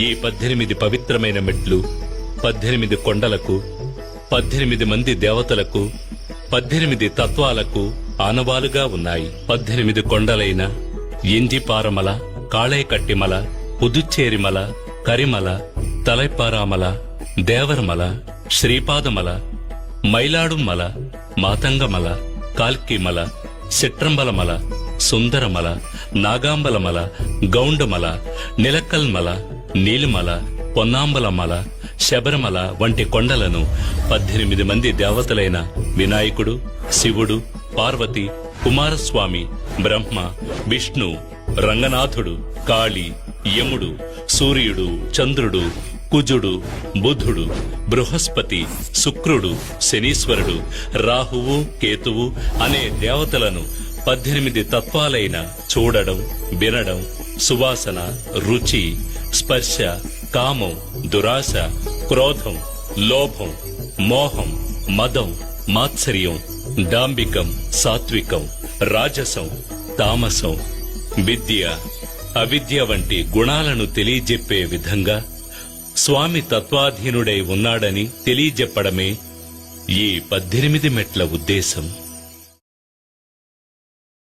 ఈ 18 పవిత్రమైన మెట్లు 18 కొండలకు 18 మంది దేవతలకు 18 తత్వాలకు ఆనవాలుగా ఉన్నాయి. 18 కొండలైన ఎంజిపారమల, కాళేకట్టిమల, పుదుచ్చేరిమల, కరిమల, తలైపారామల, దేవరమల, శ్రీపాదమల, మైలాడుమల, మాతంగమల, కాల్కిమల, సిట్రంబలమల, సుందరమల, నాగాంబలమల, గౌండమల, నిలకల్మల, నీలిమల, పొన్నాంబలమల, శబరిమల వంటి కొండలను 18 మంది దేవతలైన వినాయకుడు, శివుడు, పార్వతి, కుమారస్వామి, బ్రహ్మ, విష్ణు, రంగనాథుడు, కాళి, యముడు, సూర్యుడు, చంద్రుడు, కుజుడు, బుధుడు, బృహస్పతి, శుక్రుడు, శనీశ్వరుడు, రాహువు, కేతువు అనే దేవతలను 18 తత్వాలైన చూడడం, వినడం, సువాసన, రుచి, స్పర్శ, కామం, దురాశ, క్రోధం, లోభం, మోహం, మదం, మాత్సర్యం, డాంబికం, సాత్వికం, రాజసం, తామసం, విద్య, అవిద్య వంటి గుణాలను తెలియజెప్పే విధంగా స్వామి తత్వాధీనుడై ఉన్నాడని తెలియజెప్పడమే ఈ 18 మెట్ల ఉద్దేశం.